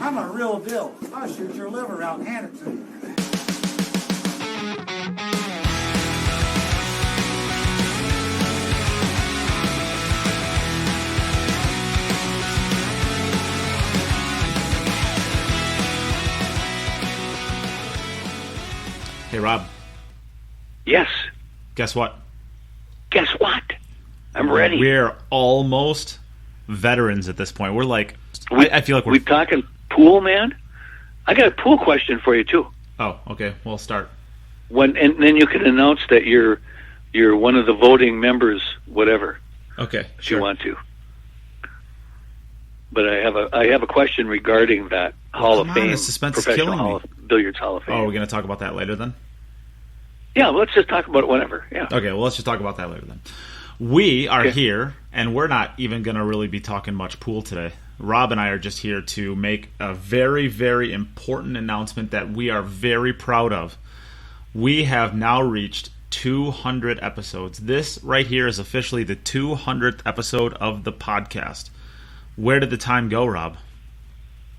I'm a real deal. I'll shoot your liver out and hand it to you. Hey, Rob. Yes. Guess what? Guess what? I'm ready. We're almost veterans at this point. We're like, I feel like we're talking pool, man. I got a pool question for you too. Oh, okay. We'll start. And then you can announce that you're one of the voting members, whatever. Okay, if you want to. But I have a question regarding that Hall of Fame, the suspense is Professional killing me. Billiards Hall of Fame. Oh, we're going to talk about that later then? Yeah, let's just talk about it whenever. Yeah. Okay, well, let's just talk about that later then. We are here, and we're not even going to really be talking much pool today. Rob and I are just here to make a very, very important announcement that we are very proud of. We have now reached 200 episodes. This right here is officially the 200th episode of the podcast. Where did the time go, Rob?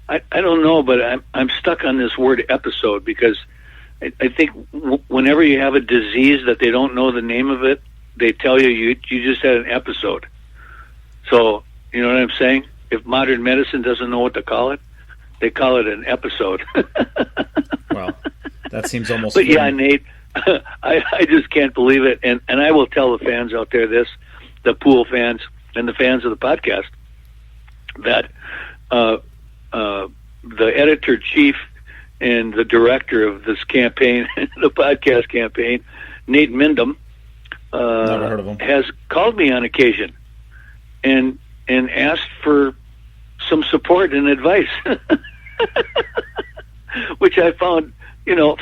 I don't know, but I'm stuck on this word episode because I think whenever you have a disease that they don't know the name of it, they tell you just had an episode. So, you know what I'm saying? If modern medicine doesn't know what to call it, they call it an episode. Well, that seems almost... But yeah, Nate, I just can't believe it. And I will tell the fans out there this, the pool fans and the fans of the podcast, that the editor-chief and the director of this campaign, the podcast campaign, Nate Mindham, Never heard of him. has called me on occasion and asked for some support and advice, which I found,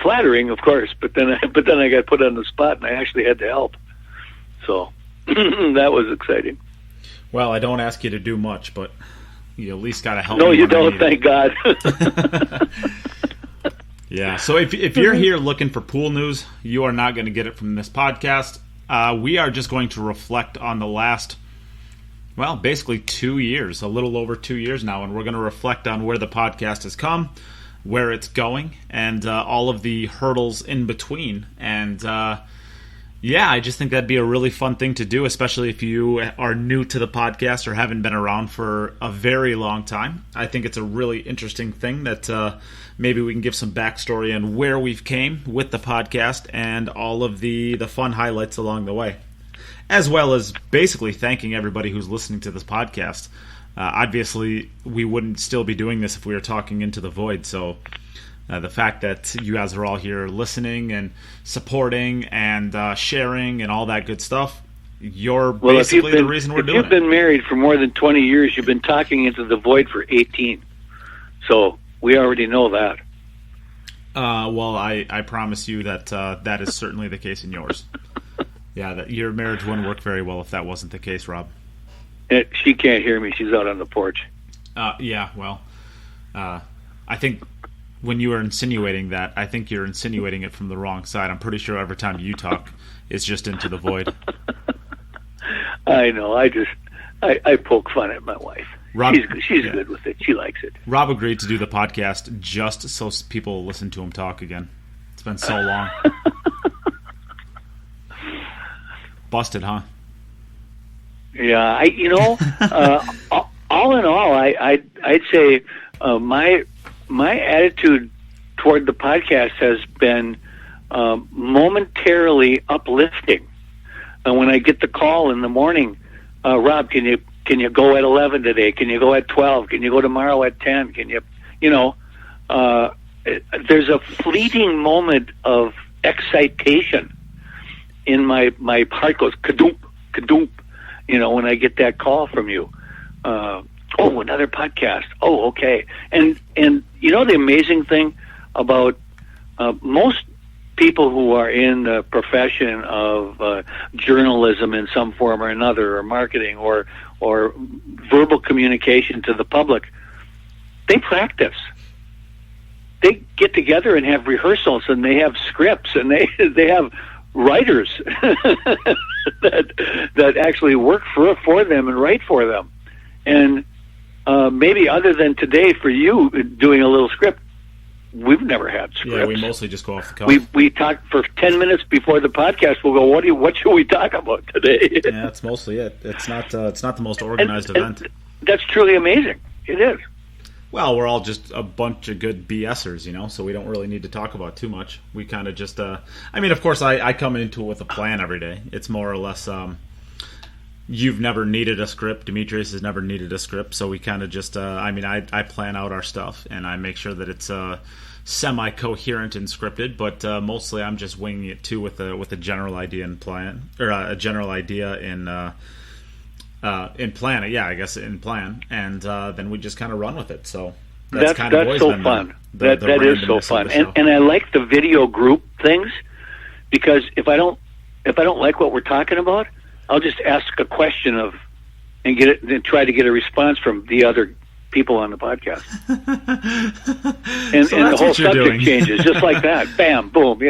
flattering, of course. But then I got put on the spot, and I actually had to help. So that was exciting. Well, I don't ask you to do much, but you at least got to help. No, me you don't. Thank God. Yeah. So if you're here looking for pool news, you are not going to get it from this podcast. We are just going to reflect on the last, basically 2 years, a little over 2 years now, and we're going to reflect on where the podcast has come, where it's going, and all of the hurdles in between. And I just think that'd be a really fun thing to do, especially if you are new to the podcast or haven't been around for a very long time. I think it's a really interesting thing that maybe we can give some backstory on where we've came with the podcast and all of the fun highlights along the way, as well as basically thanking everybody who's listening to this podcast. Obviously, we wouldn't still be doing this if we were talking into the void, so the fact that you guys are all here listening and supporting and sharing and all that good stuff, you're basically the reason we're doing it. If you've been married for more than 20 years, you've been talking into the void for 18. So we already know that. I promise you that that is certainly the case in yours. Yeah, that your marriage wouldn't work very well if that wasn't the case, Rob. She can't hear me. She's out on the porch. I think when you are insinuating that, I think you're insinuating it from the wrong side. I'm pretty sure every time you talk, it's just into the void. I know. I poke fun at my wife. Rob, she's good with it. She likes it. Rob agreed to do the podcast just so people listen to him talk again. It's been so long. Busted, huh? Yeah, all in all, I'd say my attitude toward the podcast has been momentarily uplifting. And when I get the call in the morning, Rob, can you go at 11 today? Can you go at 12? Can you go tomorrow at 10? Can you, there's a fleeting moment of excitation in my heart goes kadoop, kadoop, when I get that call from you. Another podcast. Oh, okay. And the amazing thing about most people who are in the profession of journalism in some form or another, or marketing, or verbal communication to the public, they practice. They get together and have rehearsals, and they have scripts, and they have writers that actually work for them and write for them. And maybe other than today for you doing a little script, we've never had scripts. Yeah, we mostly just go off the cuff. We talk for 10 minutes before the podcast. We'll go, what should we talk about today? Yeah, that's mostly it. It's not the most organized event. That's truly amazing. It is. Well, we're all just a bunch of good BSers, so we don't really need to talk about too much. We kind of just, of course, I come into it with a plan every day. It's more or less, you've never needed a script. Demetrius has never needed a script. So we kind of just, I plan out our stuff, and I make sure that it's semi-coherent and scripted, but mostly I'm just winging it too with a general idea and plan, or a general idea in plan. Yeah, I guess in plan, and then we just kind of run with it. So that's kind of always so been fun. The that is so fun, and I like the video group things, because if I don't like what we're talking about, I'll just ask a question and get it, and try to get a response from the other people on the podcast, and the whole subject changes just like that. Bam, boom.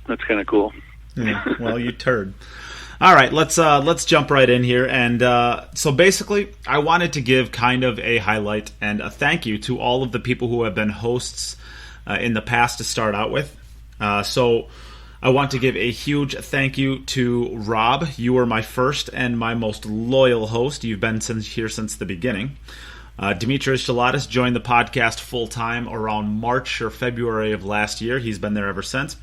That's kind of cool. Yeah, well, you turd. All right, let's jump right in here. And so basically, I wanted to give kind of a highlight and a thank you to all of the people who have been hosts in the past to start out with. So I want to give a huge thank you to Rob. You were my first and my most loyal host. You've been here since the beginning. Demetrius Gelatis joined the podcast full-time around March or February of last year. He's been there ever since.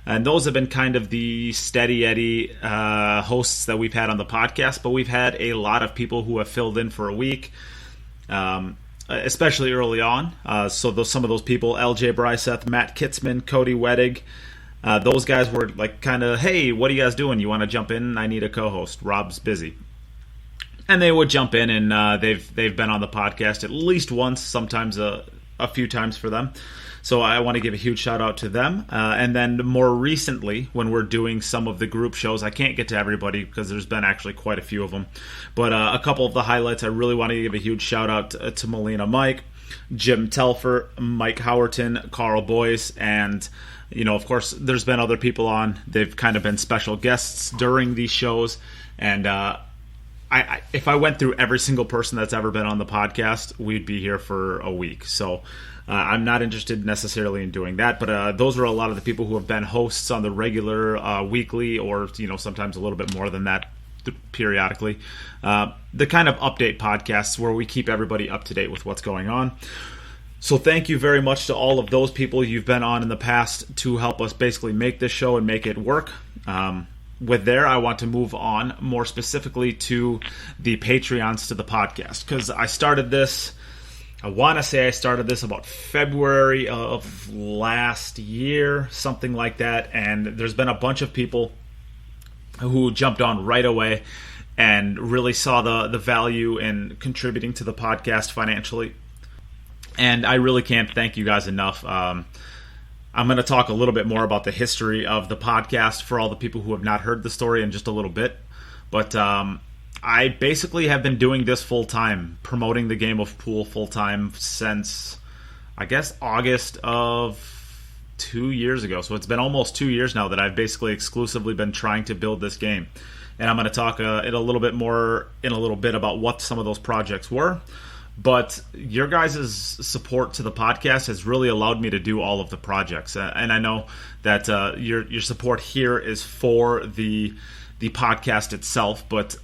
And those have been kind of the steady Eddie hosts that we've had on the podcast, but we've had a lot of people who have filled in for a week, especially early on. So some of those people, LJ Bryseth, Matt Kitzman, Cody Wedig, those guys were like kind of, hey, what are you guys doing? You want to jump in? I need a co-host. Rob's busy. And they would jump in, and they've been on the podcast at least once, sometimes a few times for them. So I want to give a huge shout out to them. And then more recently, when we're doing some of the group shows, I can't get to everybody because there's been actually quite a few of them. But a couple of the highlights, I really want to give a huge shout out to Melina Mike, Jim Telfer, Mike Howerton, Carl Boyce, and of course, there's been other people on. They've kind of been special guests during these shows. And if I went through every single person that's ever been on the podcast, we'd be here for a week. So I'm not interested necessarily in doing that. But those are a lot of the people who have been hosts on the regular weekly, or sometimes a little bit more than that periodically. The kind of update podcasts where we keep everybody up to date with what's going on. So thank you very much to all of those people you've been on in the past to help us basically make this show and make it work. With there, I want to move on more specifically to the Patreons to the podcast, because I started this about February of last year, something like that, and there's been a bunch of people who jumped on right away and really saw the value in contributing to the podcast financially. And I really can't thank you guys enough. I'm going to talk a little bit more about the history of the podcast for all the people who have not heard the story in just a little bit. But I basically have been doing this full-time, promoting the game of pool full-time since, I guess, August of 2 years ago. So it's been almost 2 years now that I've basically exclusively been trying to build this game. And I'm going to talk in a little bit about what some of those projects were. But your guys' support to the podcast has really allowed me to do all of the projects. And I know that your support here is for the podcast itself. But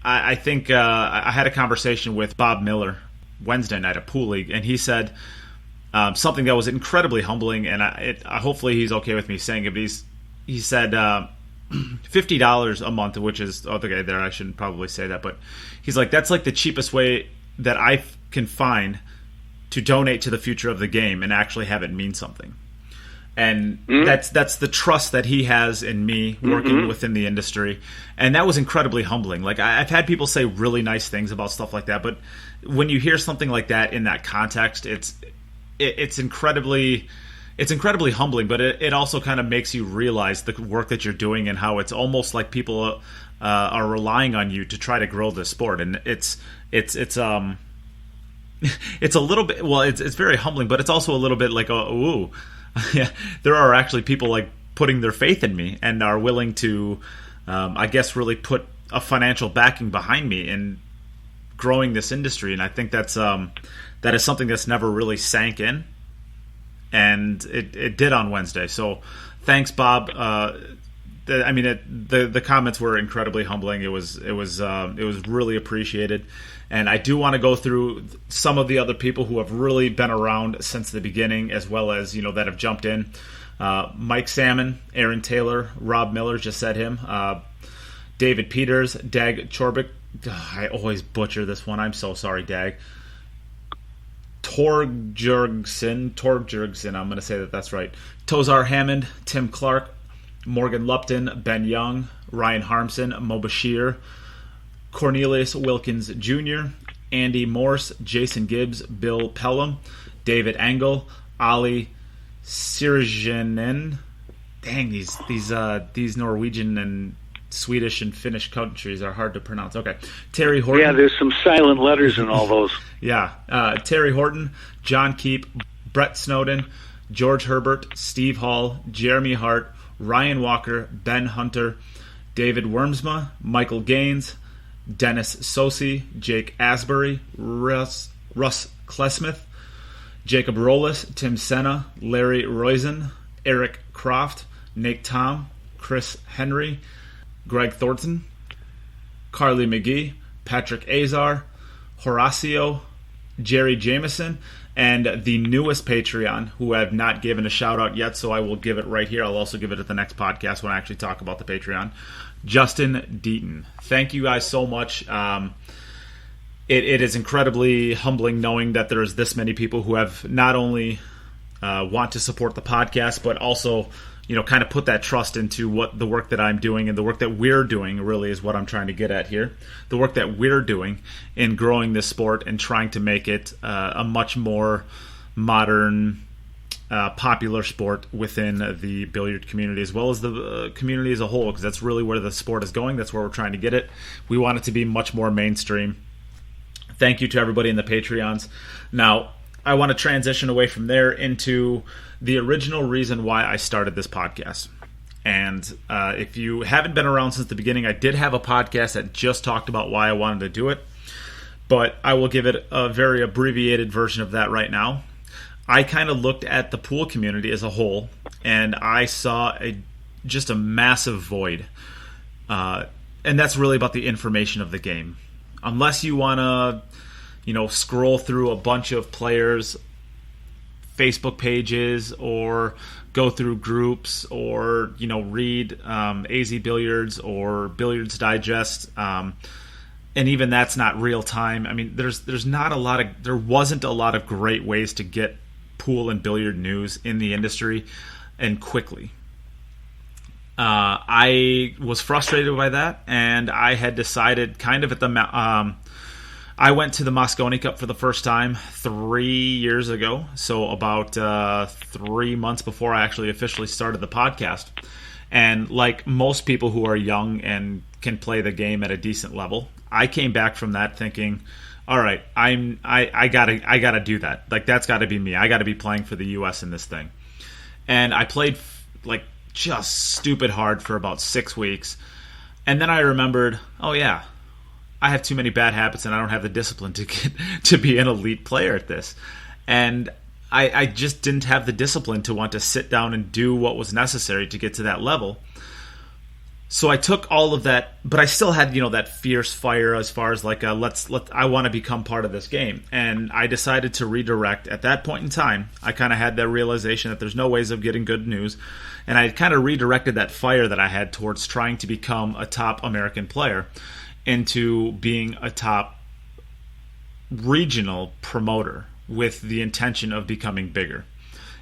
I think I had a conversation with Bob Miller Wednesday night at Pool League, and he said something that was incredibly humbling, and hopefully he's okay with me saying it, but he said $50 a month, which is, okay, there I shouldn't probably say that, but he's like, that's like the cheapest way that I can find to donate to the future of the game and actually have it mean something. And that's the trust that he has in me working within the industry. And that was incredibly humbling. Like, I've had people say really nice things about stuff like that, but when you hear something like that in that context, it's incredibly humbling, but it also kind of makes you realize the work that you're doing and how it's almost like people are relying on you to try to grow this sport. And it's a little bit, well, it's very humbling, but it's also a little bit like, yeah, there are actually people like putting their faith in me and are willing to, I guess, really put a financial backing behind me and growing this industry, and I think that is something that's never really sank in, and it did on Wednesday. So thanks, Bob. The comments were incredibly humbling. It was really appreciated, and I do want to go through some of the other people who have really been around since the beginning, as well as that have jumped in. Mike Salmon, Aaron Taylor, Rob Miller, just said him. David Peters, Dag Chorbik. I always butcher this one. I'm so sorry, Dag. Torgjurgsen, I'm going to say that's right. Tozar Hammond, Tim Clark, Morgan Lupton, Ben Young, Ryan Harmson, Mo Bashir, Cornelius Wilkins Jr., Andy Morse, Jason Gibbs, Bill Pelham, David Engel, Ali Sirjanen. Dang, these Norwegian and Swedish and Finnish countries are hard to pronounce. Okay. Terry Horton. Yeah, there's some silent letters in all those. Yeah. Terry Horton, John Keep, Brett Snowden, George Herbert, Steve Hall, Jeremy Hart, Ryan Walker, Ben Hunter, David Wormsma, Michael Gaines, Dennis Sosi, Jake Asbury, Russ Klesmith, Jacob Rollis, Tim Senna, Larry Roizen, Eric Croft, Nate Tom, Chris Henry, Greg Thornton, Carly McGee, Patrick Azar, Horacio, Jerry Jameson, and the newest Patreon, who I have not given a shout-out yet, so I will give it right here. I'll also give it at the next podcast when I actually talk about the Patreon, Justin Deaton. Thank you guys so much. It is incredibly humbling knowing that there's this many people who have not only want to support the podcast, but also kind of put that trust into what the work that I'm doing and the work that we're doing really is what I'm trying to get at here. The work that we're doing in growing this sport and trying to make it a much more modern, popular sport within the billiard community as well as the community as a whole, because that's really where the sport is going. That's where we're trying to get it. We want it to be much more mainstream. Thank you to everybody in the Patreons. Now, I want to transition away from there into the original reason why I started this podcast. And if you haven't been around since the beginning, I did have a podcast that just talked about why I wanted to do it, but I will give it a very abbreviated version of that right now. I kind of looked at the pool community as a whole, and I saw just a massive void. And that's really about the information of the game. Unless you want to scroll through a bunch of players' Facebook pages or go through groups or read AZ Billiards or Billiards Digest, and even that's not real time. I mean, there wasn't a lot of great ways to get pool and billiard news in the industry and quickly. I was frustrated by that, and I had decided kind of at the I went to the Moscone Cup for the first time 3 years ago, so about 3 months before I actually officially started the podcast. And like most people who are young and can play the game at a decent level, I came back from that thinking, all right, I gotta do that. Like, that's got to be me. I got to be playing for the U.S. in this thing. And I played just stupid hard for about 6 weeks, and then I remembered, oh yeah, I have too many bad habits and I don't have the discipline to be an elite player at this. And I just didn't have the discipline to want to sit down and do what was necessary to get to that level. So I took all of that, but I still had, that fierce fire as far as I want to become part of this game. And I decided to redirect. At that point in time, I kind of had that realization that there's no ways of getting good news. And I kind of redirected that fire that I had towards trying to become a top American player into being a top regional promoter with the intention of becoming bigger.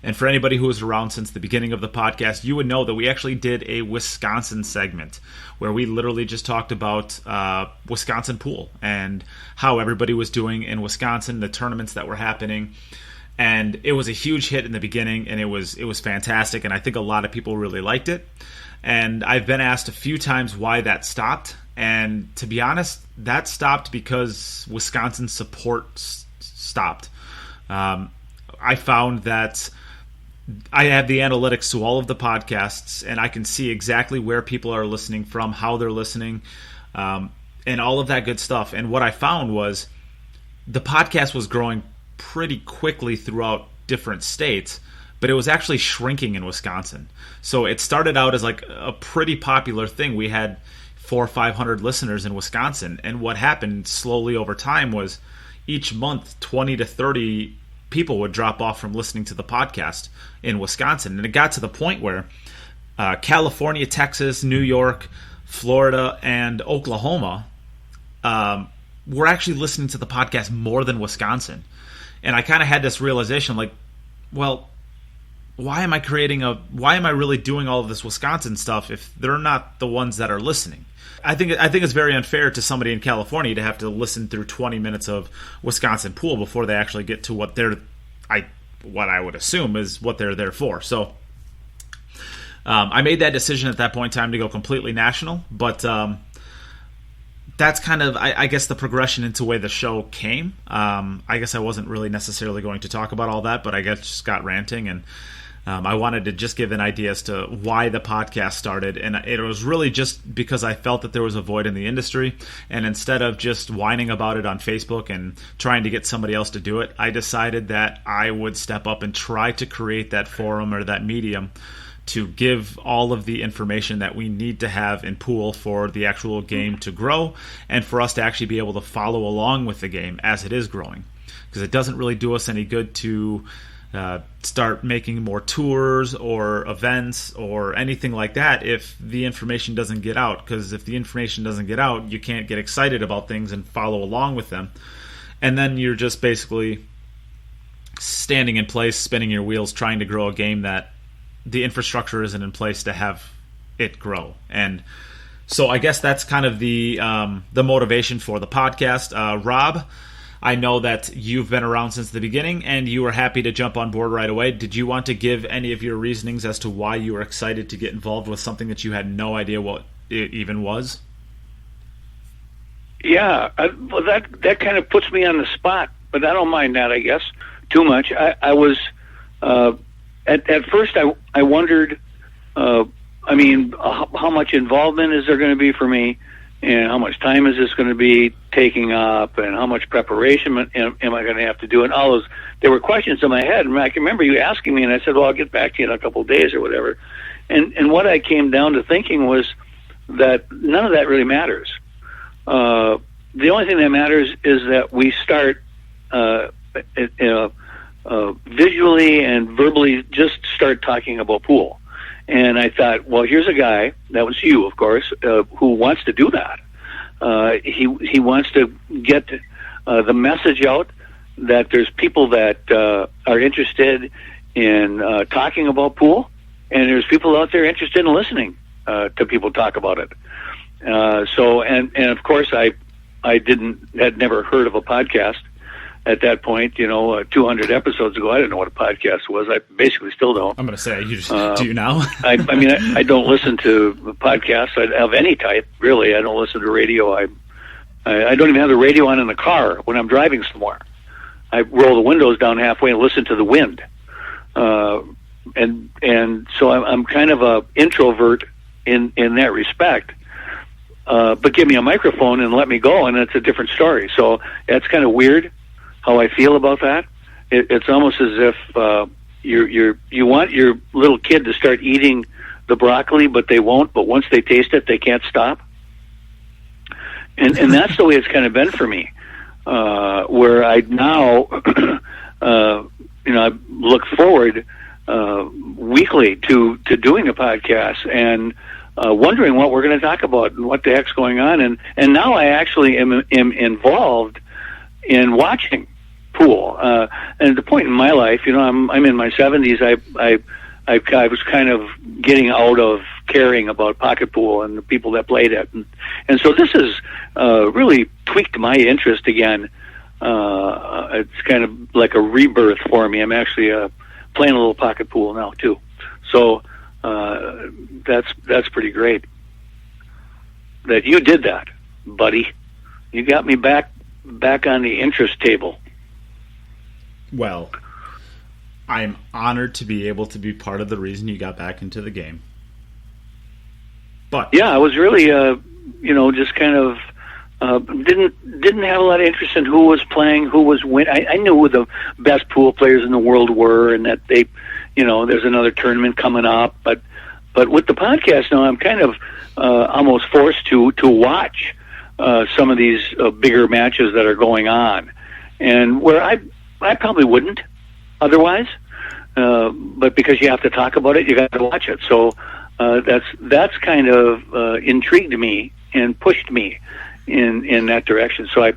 And for anybody who was around since the beginning of the podcast, you would know that we actually did a Wisconsin segment where we literally just talked about Wisconsin pool and how everybody was doing in Wisconsin, the tournaments that were happening. And it was a huge hit in the beginning, and it was fantastic, and I think a lot of people really liked it. And I've been asked a few times why that stopped. And to be honest, that stopped because Wisconsin support stopped. I found that I have the analytics to all of the podcasts, and I can see exactly where people are listening from, how they're listening. and all of that good stuff. And what I found was the podcast was growing pretty quickly throughout different states, but it was actually shrinking in Wisconsin. So it started out as like a pretty popular thing. We had 400 or 500 listeners in Wisconsin, and what happened slowly over time was each month 20 to 30 people would drop off from listening to the podcast in Wisconsin. And it got to the point where California, Texas, New York, Florida, and Oklahoma were actually listening to the podcast more than Wisconsin. And I kind of had this realization, like, well, why am I really doing all of this Wisconsin stuff if they're not the ones that are listening? I think it's very unfair to somebody in California to have to listen through 20 minutes of Wisconsin pool before they actually get to what I would assume is what they're there for. So I made that decision at that point in time to go completely national, but that's kind of, I guess, the progression into the way the show came. I guess I wasn't really necessarily going to talk about all that, but I guess just got ranting, and I wanted to just give an idea as to why the podcast started, and it was really just because I felt that there was a void in the industry, and instead of just whining about it on Facebook and trying to get somebody else to do it, I decided that I would step up and try to create that forum or that medium to give all of the information that we need to have in pool for the actual game to grow, and for us to actually be able to follow along with the game as it is growing. Because it doesn't really do us any good to start making more tours or events or anything like that if the information doesn't get out. Because if the information doesn't get out, you can't get excited about things and follow along with them. And then you're just basically standing in place, spinning your wheels, trying to grow a game that the infrastructure isn't in place to have it grow. And so I guess that's kind of the motivation for the podcast. Rob, I know that you've been around since the beginning, and you were happy to jump on board right away. Did you want to give any of your reasonings as to why you were excited to get involved with something that you had no idea what it even was? Yeah, well, that kind of puts me on the spot, but I don't mind that, I guess, too much. I was at first I wondered, how much involvement is there going to be for me, and how much time is this going to be taking up, and how much preparation am I going to have to do, and all those. There were questions in my head, and I can remember you asking me, and I said, well, I'll get back to you in a couple of days or whatever. And what I came down to thinking was that none of that really matters. The only thing that matters is that we start visually and verbally just start talking about pool. And I thought, well, here's a guy, that was you, of course, who wants to do that. He wants to get the message out that there's people that are interested in talking about pool, and there's people out there interested in listening to people talk about it. And of course, I had never heard of a podcast at that point, 200 episodes ago. I didn't know what a podcast was. I basically still don't. I'm going to say, you just do you now? I don't listen to podcasts of any type, really. I don't listen to radio. I don't even have the radio on in the car when I'm driving somewhere. I roll the windows down halfway and listen to the wind. And so I'm kind of a introvert in that respect. But give me a microphone and let me go, and it's a different story. So that's kind of weird how I feel about that. It's almost as if you want your little kid to start eating the broccoli, but they won't. But once they taste it, they can't stop. And that's the way it's kind of been for me. Where I now, I look forward weekly to doing a podcast and wondering what we're going to talk about and what the heck's going on. And now I actually am involved in watching pool. And at the point in my life, I'm in my 70s. I was kind of getting out of caring about pocket pool and the people that played it, and so this has really tweaked my interest again. It's kind of like a rebirth for me. I'm actually playing a little pocket pool now too. So that's pretty great that you did that, buddy. You got me back on the interest table. Well, I'm honored to be able to be part of the reason you got back into the game. But yeah, I was really, just kind of Didn't have a lot of interest in who was playing, who was winning. I knew who the best pool players in the world were, and that they, there's another tournament coming up. But with the podcast now, I'm kind of almost forced to watch some of these bigger matches that are going on, and where I probably wouldn't otherwise, but because you have to talk about it, you got to watch it. So that's kind of intrigued me and pushed me in that direction. So I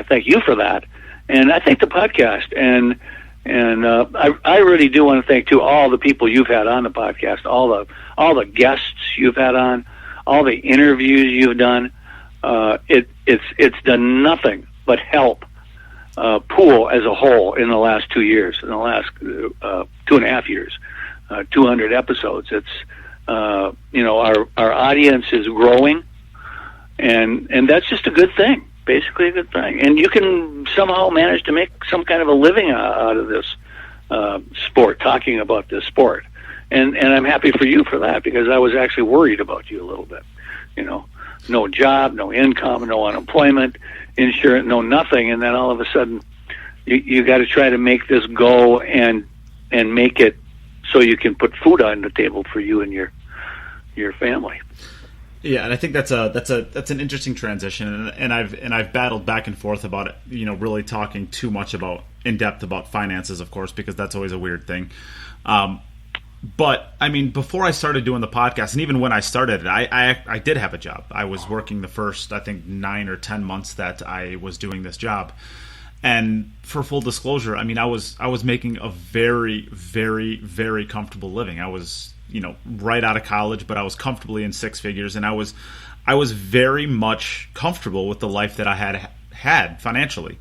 thank you for that, and I thank the podcast, and I really do want to thank too all the people you've had on the podcast, all the guests you've had on, all the interviews you've done. It's done nothing but help pool as a whole in the last 2 years, in the last 2.5 years, 200 episodes. It's our audience is growing. And that's just a good thing, basically a good thing. And you can somehow manage to make some kind of a living out of this sport, talking about this sport. And I'm happy for you for that, because I was actually worried about you a little bit. No job, no income, no unemployment, insurance, no nothing. And then all of a sudden, you got to try to make this go and make it so you can put food on the table for you and your family. Yeah, and I think that's an interesting transition, and I've battled back and forth about it. Really talking too much in depth about finances, of course, because that's always a weird thing. But I mean, before I started doing the podcast, and even when I started it, I did have a job. I was working the first, I think, 9 or 10 months that I was doing this job. And for full disclosure, I mean, I was making a very, very, very comfortable living. I was right out of college, but I was comfortably in six figures, and I was very much comfortable with the life that I had financially.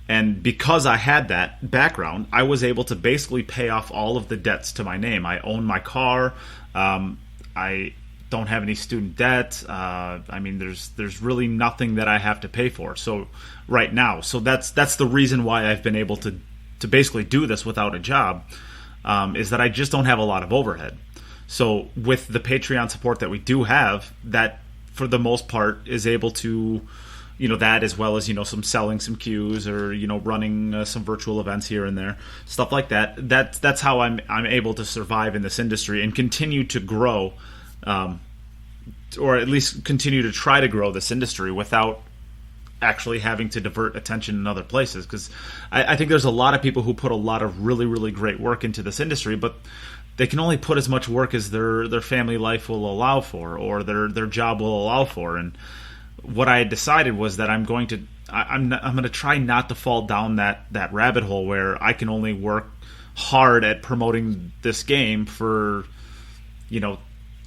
And because I had that background, I was able to basically pay off all of the debts to my name. I own my car. I don't have any student debt. I mean, there's really nothing that I have to pay for. So right now, that's the reason why I've been able to basically do this without a job, is that I just don't have a lot of overhead. So with the Patreon support that we do have, that for the most part is able to, that as well as, some selling some cues or, running some virtual events here and there, stuff like that. That's how I'm able to survive in this industry and continue to grow, or at least continue to try to grow this industry without actually having to divert attention in other places. Because I think there's a lot of people who put a lot of really, really great work into this industry, but they can only put as much work as their family life will allow for, or their job will allow for. And what I had decided was that I'm going to try not to fall down that rabbit hole where I can only work hard at promoting this game for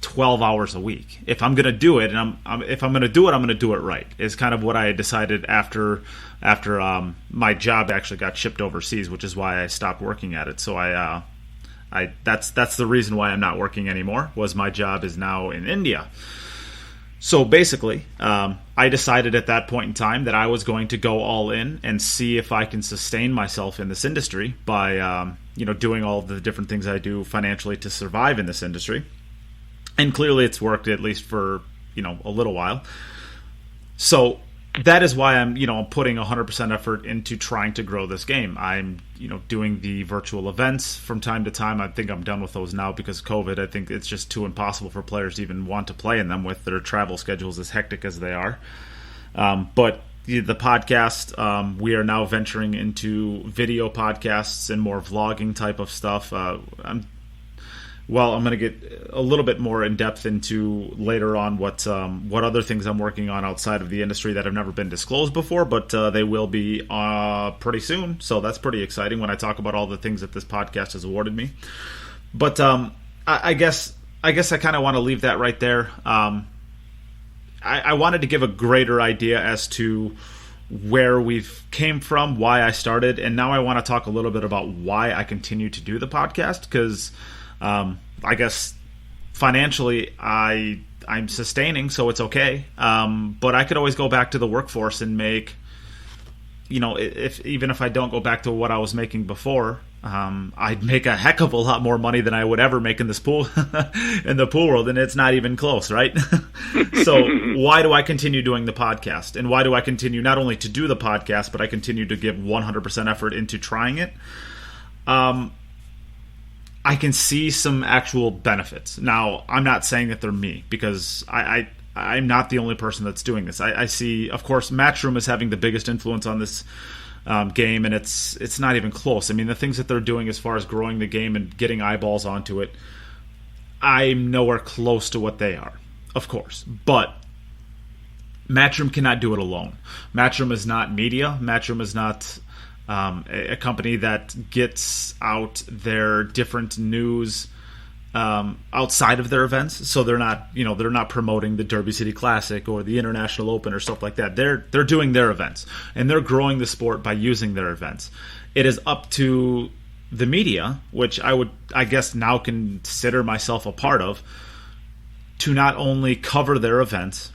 12 hours a week. If I'm going to do it, and if I'm going to do it, I'm going to do it right. Is kind of what I had decided after my job actually got shipped overseas, which is why I stopped working at it. So that's the reason why I'm not working anymore, was my job is now in India. So basically, I decided at that point in time that I was going to go all in and see if I can sustain myself in this industry by, doing all the different things I do financially to survive in this industry. And clearly it's worked, at least for, a little while. So that is why I'm putting 100% effort into trying to grow this game. I'm, doing the virtual events from time to time. I think I'm done with those now because of COVID. I think it's just too impossible for players to even want to play in them with their travel schedules as hectic as they are. But the podcast, we are now venturing into video podcasts and more vlogging type of stuff. I'm going to get a little bit more in depth into later on what other things I'm working on outside of the industry that have never been disclosed before, but they will be pretty soon. So that's pretty exciting when I talk about all the things that this podcast has awarded me. But I guess I kind of want to leave that right there. I wanted to give a greater idea as to where we've came from, why I started, and now I want to talk a little bit about why I continue to do the podcast, because I guess financially I'm sustaining, so it's okay. But I could always go back to the workforce and make, even if I don't go back to what I was making before, I'd make a heck of a lot more money than I would ever make in this pool in the pool world, and it's not even close, right? So why do I continue doing the podcast, and why do I continue not only to do the podcast, but I continue to give 100% effort into trying it? I can see some actual benefits. Now, I'm not saying that they're me, because I'm not the only person that's doing this. I see, of course, Matchroom is having the biggest influence on this game, and it's not even close. I mean, the things that they're doing as far as growing the game and getting eyeballs onto it, I'm nowhere close to what they are, of course. But Matchroom cannot do it alone. Matchroom is not media. Matchroom is not a company that gets out their different news outside of their events. So they're not promoting the Derby City Classic or the International Open or stuff like that. They're doing their events, and they're growing the sport by using their events. It is up to the media, which I guess now consider myself a part of, to not only cover their events,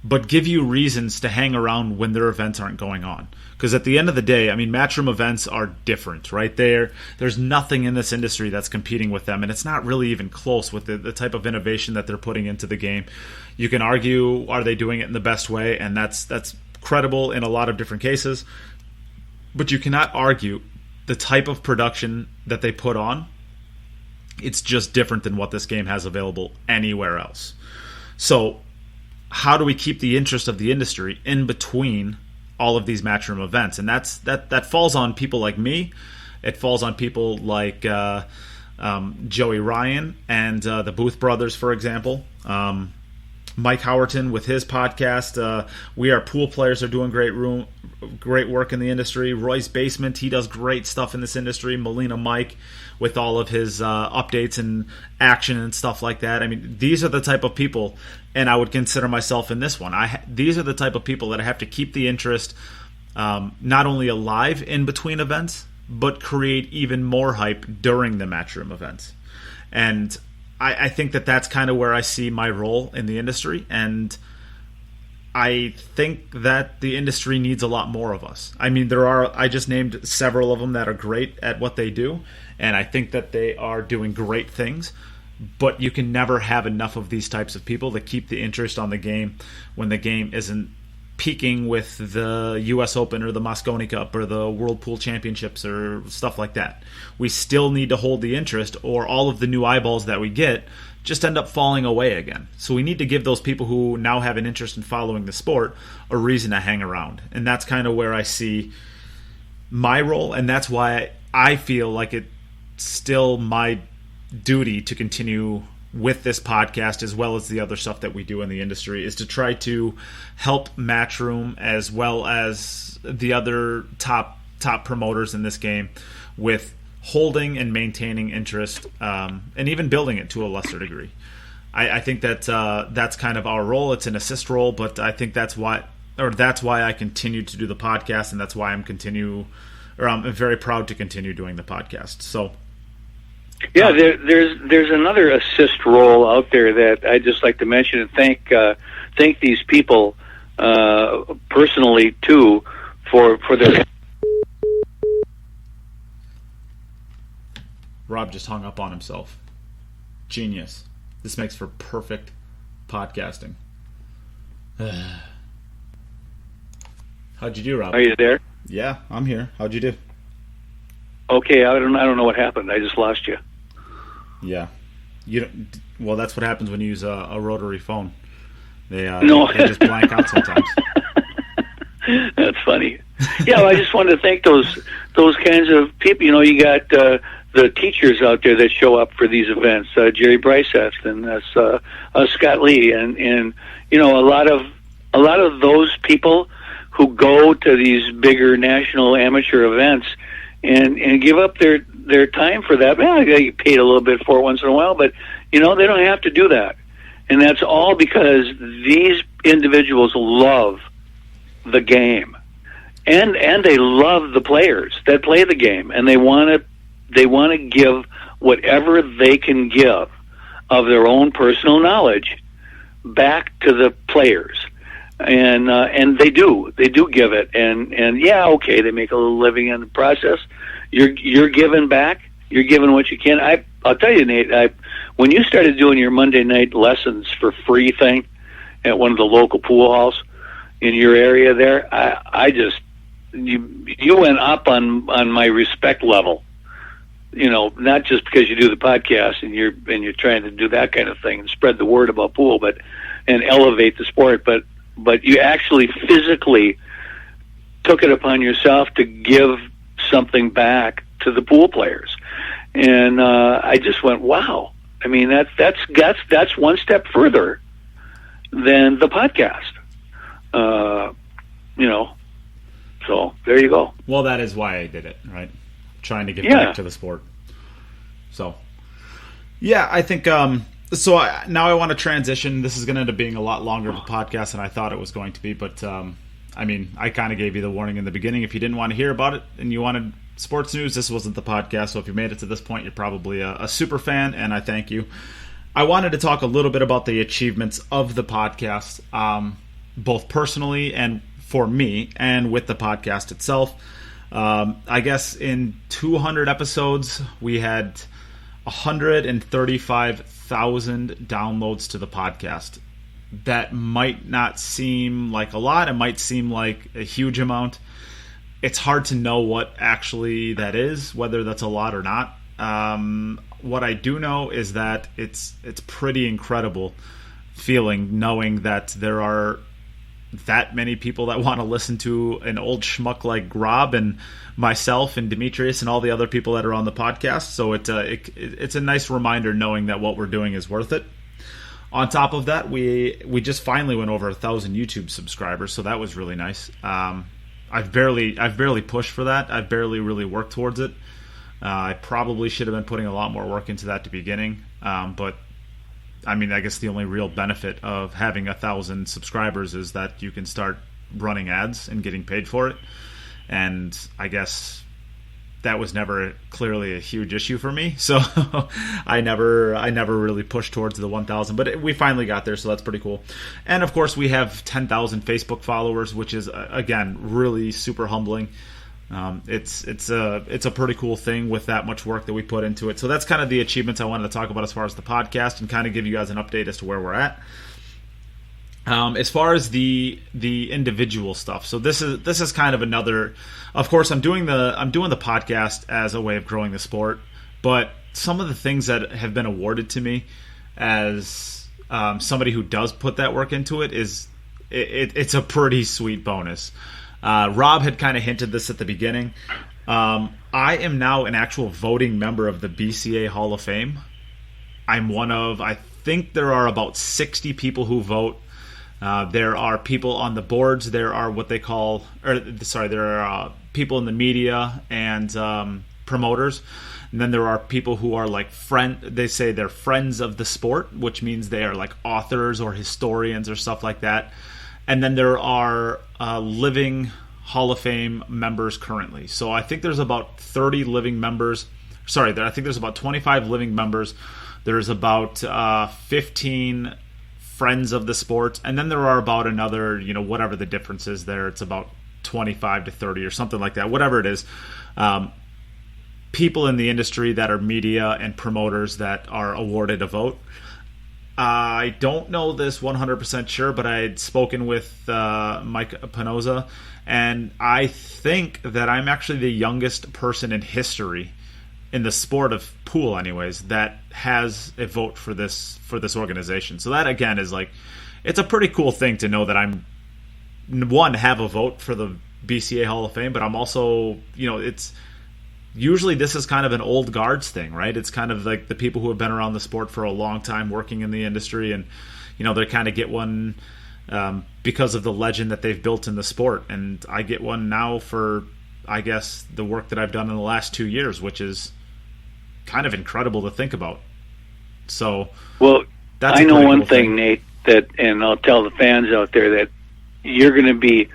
but give you reasons to hang around when their events aren't going on. Because at the end of the day, I mean, Matchroom events are different, right? There's nothing in this industry that's competing with them, and it's not really even close with the type of innovation that they're putting into the game. You can argue, are they doing it in the best way? And that's credible in a lot of different cases. But you cannot argue the type of production that they put on. It's just different than what this game has available anywhere else. So how do we keep the interest of the industry in between all of these Matchroom events? And that falls on people like me. It falls on people like Joey Ryan and the Booth Brothers, for example. Mike Howerton with his podcast. We Are Pool Players are doing great work in the industry. Roy's Basement, he does great stuff in this industry. Molina Mike with all of his updates and action and stuff like that. I mean, these are the type of people, and I would consider myself in this one. These are the type of people that I have to keep the interest not only alive in between events, but create even more hype during the Matchroom events. And I think that that's kind of where I see my role in the industry, and I think that the industry needs a lot more of us. I mean, I just named several of them that are great at what they do, and I think that they are doing great things, but you can never have enough of these types of people to keep the interest on the game when the game isn't peaking with the U.S. Open or the Mosconi Cup or the World Pool Championships or stuff like that. We still need to hold the interest, or all of the new eyeballs that we get just end up falling away again. So we need to give those people who now have an interest in following the sport a reason to hang around. And that's kind of where I see my role, and that's why I feel like it's still my duty to continue with this podcast, as well as the other stuff that we do in the industry, is to try to help Matchroom as well as the other top promoters in this game with holding and maintaining interest, and even building it to a lesser degree. I think that that's kind of our role. It's an assist role, but I think that's why I continue to do the podcast, and that's why I'm very proud to continue doing the podcast. So. Yeah, there's another assist role out there that I'd just like to mention and thank these people personally too for their. Rob just hung up on himself. Genius. This makes for perfect podcasting. How'd you do, Rob? Are you there? Yeah, I'm here. How'd you do? Okay, I don't know what happened. I just lost you. Yeah, well, that's what happens when you use a rotary phone. They just blank out sometimes. That's funny. Yeah, well, I just wanted to thank those kinds of people. You know, you got the teachers out there that show up for these events, Jerry Briceth and Scott Lee, and you know, a lot of those people who go to these bigger national amateur events and give up their time for that. Man, I get paid a little bit for it once in a while, but you know, they don't have to do that. And that's all because these individuals love the game. And they love the players that play the game, and they want to give whatever they can give of their own personal knowledge back to the players. And they do give it, and yeah, okay, they make a little living in the process, you're giving back. You're giving what you can. I'll tell you, Nate. When you started doing your Monday night lessons for free thing at one of the local pool halls in your area there, you went up on my respect level. Not just because you do the podcast and you're trying to do that kind of thing and spread the word about pool, and elevate the sport, but you actually physically took it upon yourself to give something back to the pool players. And I just went, wow. I mean, that's one step further than the podcast. So there you go. Well, that is why I did it, right? Trying to give back to the sport. So, yeah, I think. Now I want to transition. This is going to end up being a lot longer of a podcast than I thought it was going to be. But I kind of gave you the warning in the beginning. If you didn't want to hear about it and you wanted sports news, this wasn't the podcast. So if you made it to this point, you're probably a super fan, and I thank you. I wanted to talk a little bit about the achievements of the podcast, both personally and for me, and with the podcast itself. I guess in 200 episodes, we had 135,000 downloads to the podcast. That might not seem like a lot. It might seem like a huge amount. It's hard to know what actually that is, whether that's a lot or not. What I do know is that it's pretty incredible feeling knowing that there are that many people that want to listen to an old schmuck like Rob and myself and Demetrius and all the other people that are on the podcast. So it's a nice reminder knowing that what we're doing is worth it. On top of that, we just finally went over 1,000 YouTube subscribers, so that was really nice. I've barely pushed for that. I've barely really worked towards it. I probably should have been putting a lot more work into that at the beginning, but I guess the only real benefit of having 1,000 subscribers is that you can start running ads and getting paid for it. And I guess that was never clearly a huge issue for me. So I never really pushed towards the 1,000, but we finally got there. So that's pretty cool. And of course we have 10,000 Facebook followers, which is again, really super humbling. It's a pretty cool thing with that much work that we put into it. So that's kind of the achievements I wanted to talk about as far as the podcast and kind of give you guys an update as to where we're at. As far as the individual stuff, so this is kind of another. Of course, I'm doing the podcast as a way of growing the sport, but some of the things that have been awarded to me as somebody who does put that work into it is it's a pretty sweet bonus. Rob had kind of hinted this at the beginning. I am now an actual voting member of the BCA Hall of Fame. I'm one of, I think there are about 60 people who vote. There are people on the boards. There are there are people in the media and promoters. And then there are people who are like they say they're friends of the sport, which means they are like authors or historians or stuff like that. And then there are living Hall of Fame members currently. So I think there's about 30 living members. I think there's about 25 living members. There's about 15 friends of the sport. And then there are about another, whatever the difference is there. It's about 25 to 30 or something like that. Whatever it is. People in the industry that are media and promoters that are awarded a vote. I don't know this 100% sure, but I had spoken with Mike Panoza, and I think that I'm actually the youngest person in history, in the sport of pool anyways, that has a vote for this organization. So that, again, is like, it's a pretty cool thing to know that I'm, one, have a vote for the BCA Hall of Fame, but I'm also, it's... Usually this is kind of an old guards thing, right? It's kind of like the people who have been around the sport for a long time working in the industry, and they kind of get one because of the legend that they've built in the sport. And I get one now for, I guess, the work that I've done in the last 2 years, which is kind of incredible to think about. So, well, I know one thing, Nate, and I'll tell the fans out there that you're going to be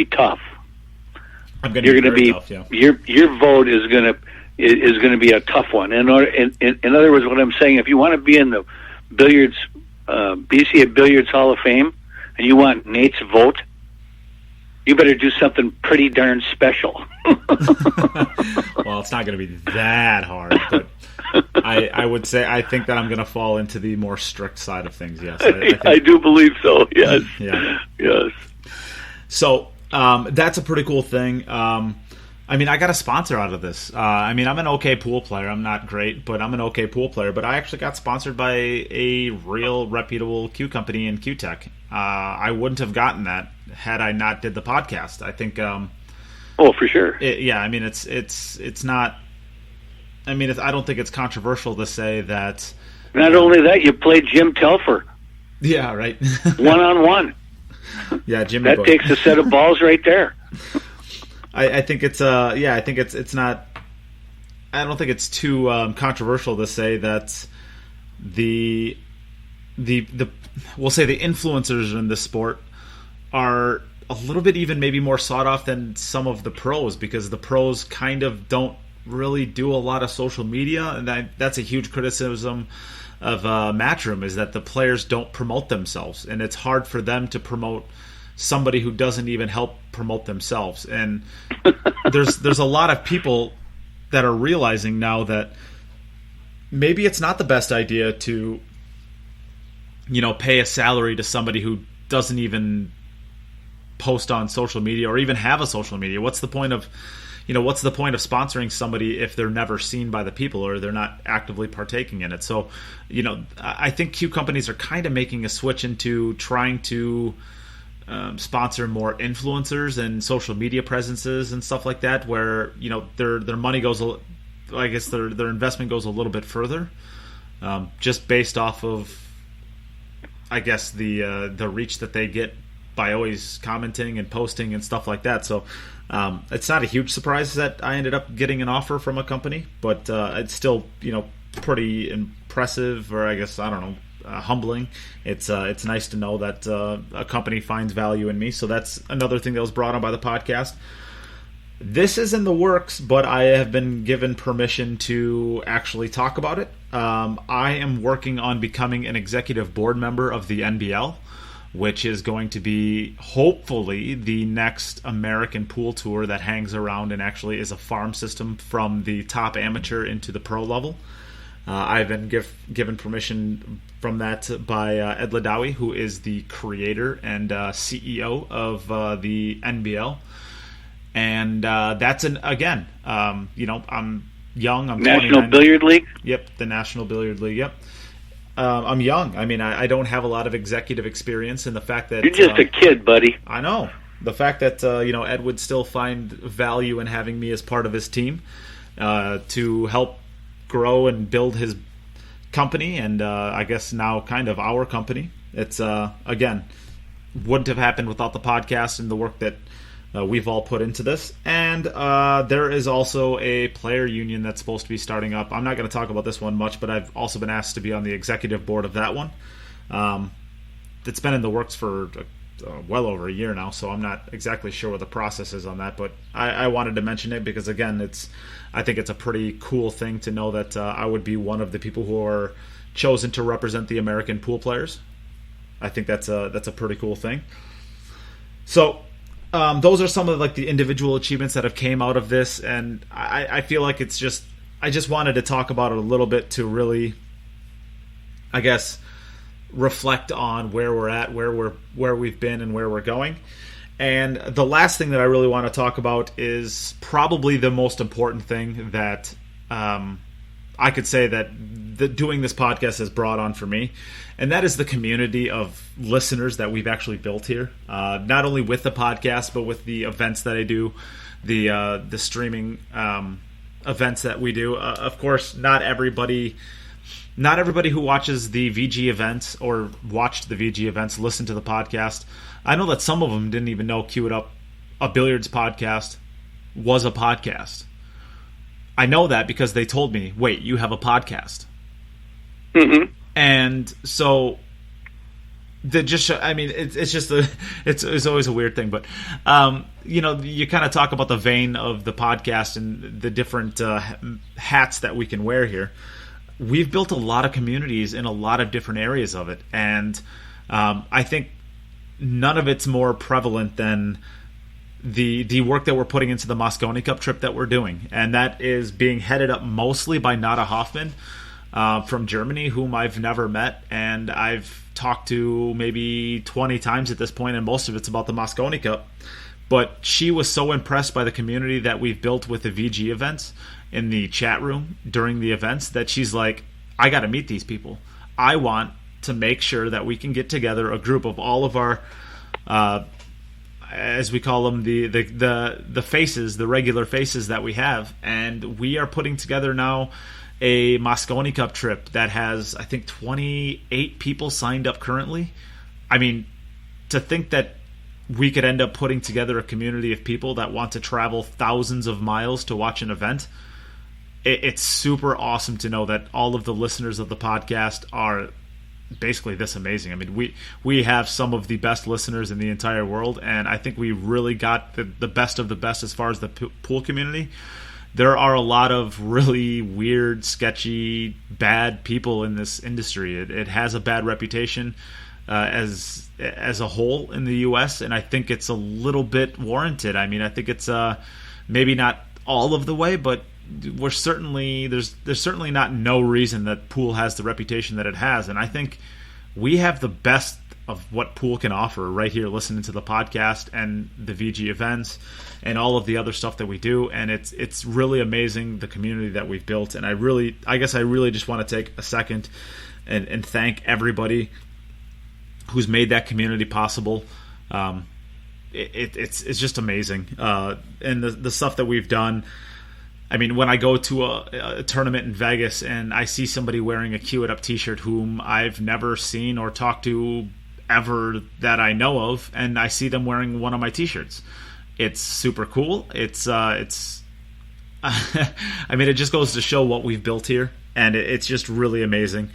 tough. You're going to be tough, yeah. Your vote is going to be a tough one. In other words, what I'm saying, if you want to be in the BCA Billiards Hall of Fame and you want Nate's vote, you better do something pretty darn special. Well, it's not going to be that hard, but I would say I think that I'm going to fall into the more strict side of things. Yes, I do believe so. Yes. Yeah. Yes. So that's a pretty cool thing. I mean, I got a sponsor out of this. I mean, I'm an okay pool player. I'm not great, but I'm an okay pool player. But I actually got sponsored by a real reputable Q company in Q Tech. I wouldn't have gotten that had I not did the podcast. I think. Oh, for sure. Yeah, I mean, it's not. I mean, I don't think it's controversial to say that. Not only that, you played Jim Telfer. Yeah, right. 1-on-1. Yeah, Jim. That takes a set of balls right there. I think it's I think it's not. I don't think it's too controversial to say that the we'll say the influencers in this sport are a little bit even maybe more sought off than some of the pros, because the pros kind of don't really do a lot of social media, and that's a huge criticism of Matchroom, is that the players don't promote themselves, and it's hard for them to promote somebody who doesn't even help promote themselves. And there's a lot of people that are realizing now that maybe it's not the best idea to, you know, pay a salary to somebody who doesn't even post on social media or even have a social media. What's the point of sponsoring somebody if they're never seen by the people or they're not actively partaking in it? So, you know, I think Q companies are kind of making a switch into trying to sponsor more influencers and social media presences and stuff like that, where, you know, their money goes, I guess their investment goes a little bit further, just based off of, I guess, the reach that they get by always commenting and posting and stuff like that. So it's not a huge surprise that I ended up getting an offer from a company, but it's still, you know, pretty impressive, or I guess, I don't know, humbling. It's nice to know that a company finds value in me. So that's another thing that was brought on by the podcast. This is in the works, but I have been given permission to actually talk about it. I am working on becoming an executive board member of the NBL, which is going to be hopefully the next American pool tour that hangs around and actually is a farm system from the top amateur into the pro level. I've been given permission from that by Ed Ladawi, who is the creator and CEO of the NBL. And that's again, you know, I'm young. I'm National 29. Billiard League? Yep, the National Billiard League, yep. I'm young. I mean, I don't have a lot of executive experience, and the fact that... You're just a kid, buddy. I know. The fact that, you know, Ed would still find value in having me as part of his team to help grow and build his company, and I guess now kind of our company. It's, again, wouldn't have happened without the podcast and the work that we've all put into this. And there is also a player union that's supposed to be starting up. I'm not going to talk about this one much, but I've also been asked to be on the executive board of that one. It's been in the works for well over a year now, so I'm not exactly sure what the process is on that, but I wanted to mention it because, again, I think it's a pretty cool thing to know that I would be one of the people who are chosen to represent the American pool players. I think that's a pretty cool thing. So those are some of like the individual achievements that have came out of this, and I feel like it's just, I just wanted to talk about it a little bit to really, I guess, reflect on where we're at, where we've been, and where we're going. And the last thing that I really want to talk about is probably the most important thing that I could say that doing this podcast has brought on for me, and that is the community of listeners that we've actually built here. Not only with the podcast, but with the events that I do, the streaming events that we do. Of course, not everybody who watches the VG events or watched the VG events listen to the podcast. I know that some of them didn't even know Cue It Up, a billiards podcast, was a podcast. I know that because they told me, wait, you have a podcast. Mm-hmm. And so I mean, it's just it's always a weird thing, but you know, you kind of talk about the vein of the podcast and the different hats that we can wear here. We've built a lot of communities in a lot of different areas of it, and I think none of it's more prevalent than the work that we're putting into the Moscone Cup trip that we're doing, and that is being headed up mostly by Nada Hoffman from Germany, whom I've never met, and I've talked to maybe 20 times at this point, and most of it's about the Moscone Cup. But she was so impressed by the community that we've built with the VG events in the chat room during the events that she's like, I got to meet these people. I want to make sure that we can get together a group of all of our as we call them, the faces, the regular faces that we have. And we are putting together now a Moscone Cup trip that has, I think, 28 people signed up currently. I mean, to think that we could end up putting together a community of people that want to travel thousands of miles to watch an event, it's super awesome to know that all of the listeners of the podcast are basically this amazing. I mean, we have some of the best listeners in the entire world, and I think we really got the best of the best as far as the pool community. There are a lot of really weird, sketchy, bad people in this industry. It has a bad reputation as a whole in the U.S., and I think it's a little bit warranted. I mean, I think it's maybe not all of the way, but we're certainly there's certainly not no reason that pool has the reputation that it has, and I think we have the best of what pool can offer right here listening to the podcast and the VG events and all of the other stuff that we do. And it's really amazing, the community that we've built. And I guess I really just want to take a second and thank everybody who's made that community possible. It's just amazing. And the stuff that we've done. I mean, when I go to a tournament in Vegas and I see somebody wearing a Cue It Up t-shirt whom I've never seen or talked to ever that I know of, and I see them wearing one of my t-shirts, it's super cool. It's I mean, it just goes to show what we've built here, and it's just really amazing.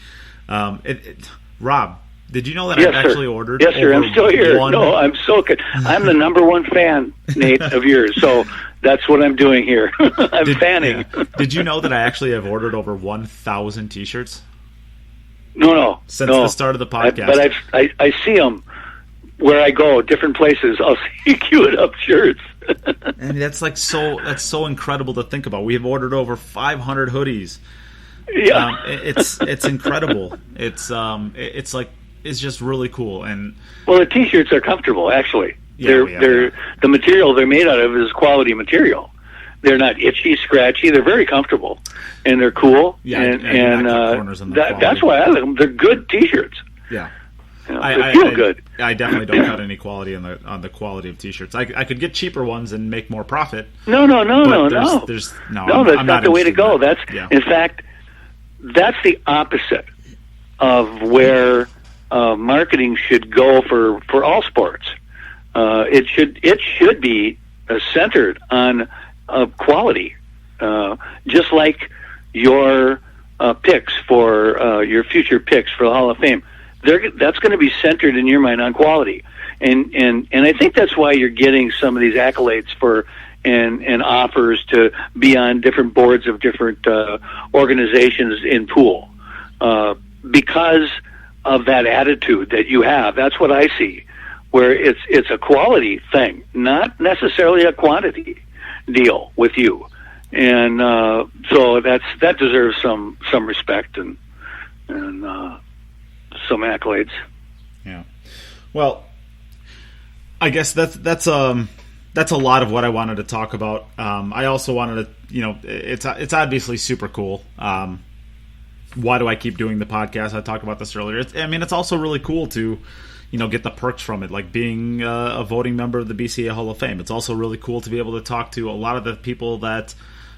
Rob, did you know that I've actually ordered? Yes, sir. I'm still here. No, I'm so good. I'm the number one fan, Nate, of yours. So that's what I'm doing here. I'm fanning. Yeah. Did you know that I actually have ordered over 1,000 t-shirts? No. Since the start of the podcast. I see them where I go, different places. I'll see Cue It Up shirts. And that's so incredible to think about. We have ordered over 500 hoodies. Yeah, it's incredible. It's just really cool. And well, the t-shirts are comfortable, actually. The material they're made out of is quality material. They're not itchy, scratchy. They're very comfortable, and they're cool. Yeah, and that's why I like them. They're good t-shirts. Yeah, they feel good. I definitely don't cut any quality on the quality of t-shirts. I could get cheaper ones and make more profit. No. That's not the way to go. In fact, that's the opposite of where marketing should go for all sports. It should be centered on quality, just like your picks for your future picks for the Hall of Fame. That's going to be centered in your mind on quality, and I think that's why you're getting some of these accolades for and offers to be on different boards of different organizations in pool, because of that attitude that you have. That's what I see, where it's a quality thing, not necessarily a quantity deal with you, and so that deserves some respect and some accolades. Yeah. Well, I guess that's a lot of what I wanted to talk about. I also wanted to, it's obviously super cool. Why do I keep doing the podcast? I talked about this earlier. It's also really cool to, get the perks from it, like being a voting member of the BCA Hall of Fame. It's also really cool to be able to talk to a lot of the people that,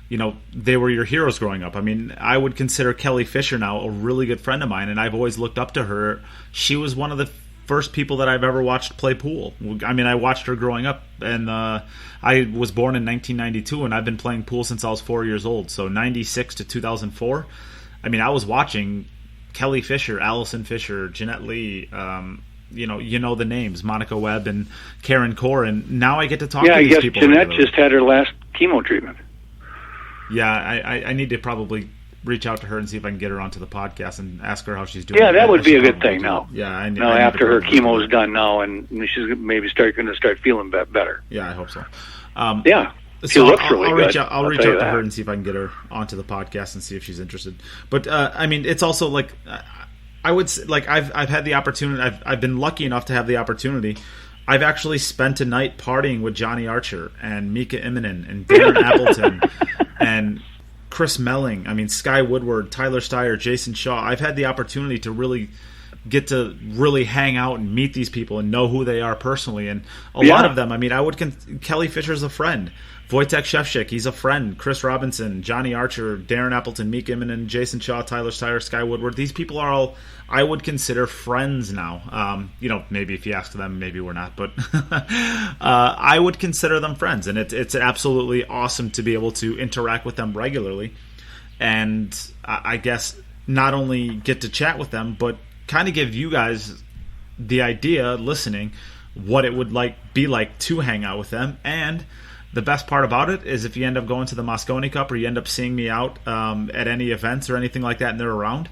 they were your heroes growing up. I mean, I would consider Kelly Fisher now a really good friend of mine, and I've always looked up to her. She was one of the first people that I've ever watched play pool. I mean, I watched her growing up, and I was born in 1992, and I've been playing pool since I was 4 years old, so 96 to 2004. I mean, I was watching Kelly Fisher, Allison Fisher, Jeanette Lee, you know the names, Monica Webb and Karen Core, and now I get to talk to these people. Yeah, I guess Jeanette just had her last chemo treatment. Yeah, I need to probably reach out to her and see if I can get her onto the podcast and ask her how she's doing. Yeah, that would be a good thing now. Yeah, I now after her chemo's done now, and she's maybe going to start feeling better. Yeah, I hope so. Yeah. She So looks I'll really reach good. out. I'll reach out to that. her and see if I can get her onto the podcast and see if she's interested. But I mean, it's also like I would say, like I've had the opportunity. I've been lucky enough to have the opportunity. I've actually spent a night partying with Johnny Archer and Mika Immonen and Darren Appleton and Chris Melling. I mean, Sky Woodward, Tyler Steyer, Jason Shaw. I've had the opportunity to really get to really hang out and meet these people and know who they are personally. And a lot of them, I mean, Kelly Fisher's a friend. Wojtek Shevchik, he's a friend. Chris Robinson, Johnny Archer, Darren Appleton, Mika Immonen, Jason Shaw, Tyler Steyer, Sky Woodward. These people are all, I would consider, friends now. Maybe if you ask them, maybe we're not. But I would consider them friends. And it's absolutely awesome to be able to interact with them regularly. And I guess not only get to chat with them, but kind of give you guys the idea, listening, what it would be like to hang out with them. And the best part about it is if you end up going to the Mosconi Cup or you end up seeing me out at any events or anything like that and they're around,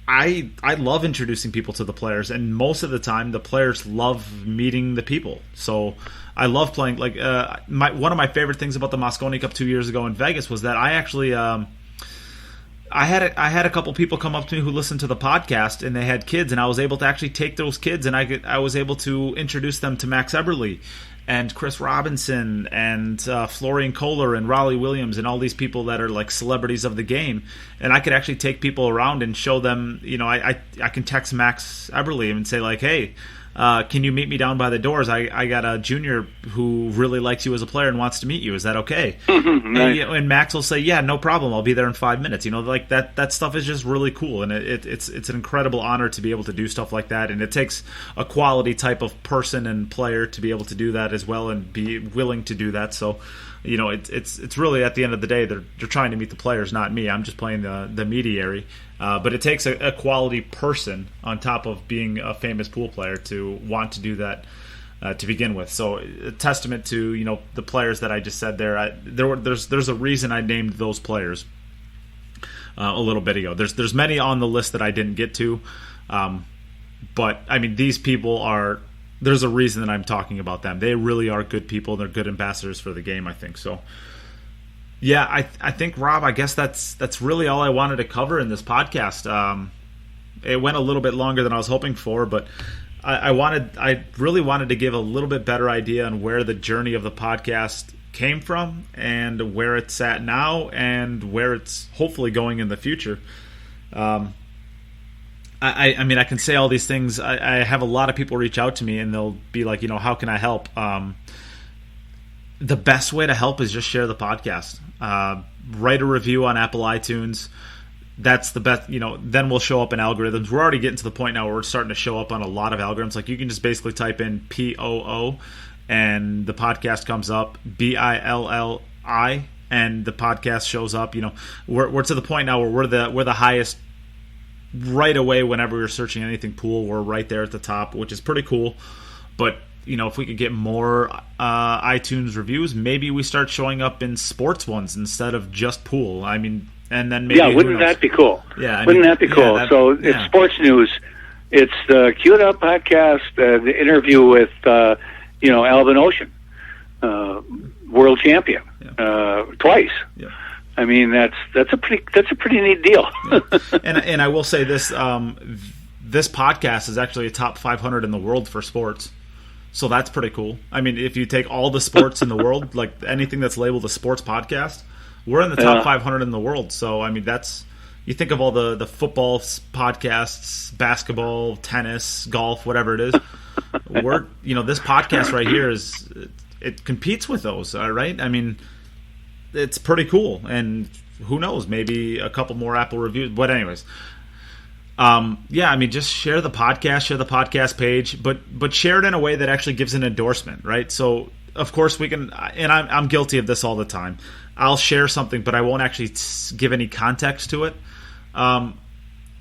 I love introducing people to the players, and most of the time the players love meeting the people. So I love playing. Like one of my favorite things about the Mosconi Cup 2 years ago in Vegas was that I actually I had a couple people come up to me who listened to the podcast and they had kids, and I was able to actually take those kids and I was able to introduce them to Max Eberle and Chris Robinson and Florian Kohler and Raleigh Williams and all these people that are like celebrities of the game. And I could actually take people around and show them, I can text Max Eberle and say like, hey, can you meet me down by the doors? I got a junior who really likes you as a player and wants to meet you. Is that okay? Nice. And Max will say, yeah, no problem. I'll be there in 5 minutes. Like that stuff is just really cool. And it's an incredible honor to be able to do stuff like that. And it takes a quality type of person and player to be able to do that as well and be willing to do that. So, it's really, at the end of the day, they're trying to meet the players, not me. I'm just playing the mediary. But it takes a quality person on top of being a famous pool player to want to do that to begin with. So a testament to the players that I just said there. There's a reason I named those players a little bit ago. There's many on the list that I didn't get to, but I mean these people are. There's a reason that I'm talking about them. They really are good people. They're good ambassadors for the game, I think. So, yeah, I think, Rob, I guess that's really all I wanted to cover in this podcast. It went a little bit longer than I was hoping for, but I really wanted to give a little bit better idea on where the journey of the podcast came from and where it's at now and where it's hopefully going in the future. I mean, I can say all these things. I have a lot of people reach out to me and they'll be like, how can I help? The best way to help is just share the podcast. Write a review on Apple iTunes. That's the best, then we'll show up in algorithms. We're already getting to the point now where we're starting to show up on a lot of algorithms. Like you can just basically type in POO and the podcast comes up, BILLI, and the podcast shows up. We're to the point now where we're the highest right away. Whenever we're searching anything pool, we're right there at the top, which is pretty cool. But if we could get more iTunes reviews, maybe we start showing up in sports ones instead of just pool. I mean, and then maybe wouldn't that be cool? Yeah, wouldn't that be cool? It's sports news. It's the Queued Up podcast, the interview with Alvin Ocean, world champion, twice. Yeah. I mean, that's a pretty neat deal. Yeah. And I will say this: this podcast is actually a top 500 in the world for sports, so that's pretty cool. I mean, if you take all the sports in the world, like anything that's labeled a sports podcast, we're in the top 500 in the world. So I mean, you think of all the football podcasts, basketball, tennis, golf, whatever it is. This podcast right here it competes with those, right? I mean. It's pretty cool, and who knows, maybe a couple more Apple reviews. But anyways, I mean, just share the podcast page, but share it in a way that actually gives an endorsement, right? So of course we can, and I'm guilty of this all the time. I'll share something, but I won't actually give any context to it.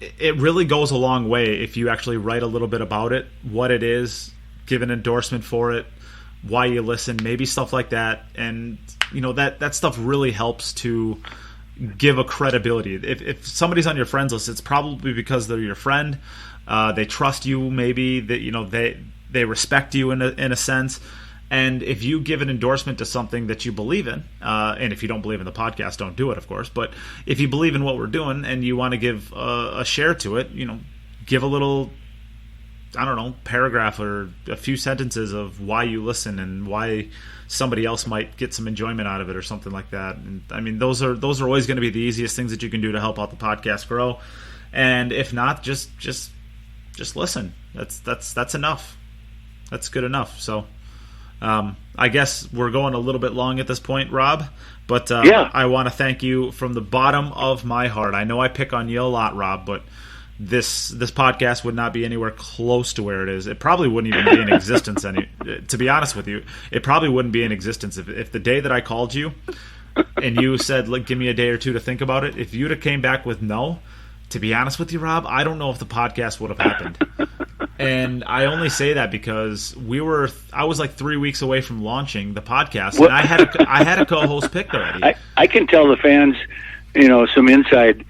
It really goes a long way if you actually write a little bit about it, what it is, give an endorsement for it, why you listen, maybe stuff like that. And that stuff really helps to give a credibility. If somebody's on your friends list, it's probably because they're your friend. They trust you, maybe that they respect you in a sense. And if you give an endorsement to something that you believe in, and if you don't believe in the podcast, don't do it, of course. But if you believe in what we're doing and you want to give a share to it, give a little, I don't know, paragraph or a few sentences of why you listen and why somebody else might get some enjoyment out of it or something like that. And I mean, those are always going to be the easiest things that you can do to help out the podcast grow. And if not, just listen. That's enough. That's good enough. So I guess we're going a little bit long at this point, Rob, but I want to thank you from the bottom of my heart. I know I pick on you a lot, Rob, but this podcast would not be anywhere close to where it is. It probably wouldn't even be in existence. To be honest with you, it probably wouldn't be in existence if the day that I called you and you said, "Look, give me a day or two to think about it." If you'd have came back with no, to be honest with you, Rob, I don't know if the podcast would have happened. And I only say that because I was like 3 weeks away from launching the podcast, and I had a co-host picked already. I can tell the fans, some inside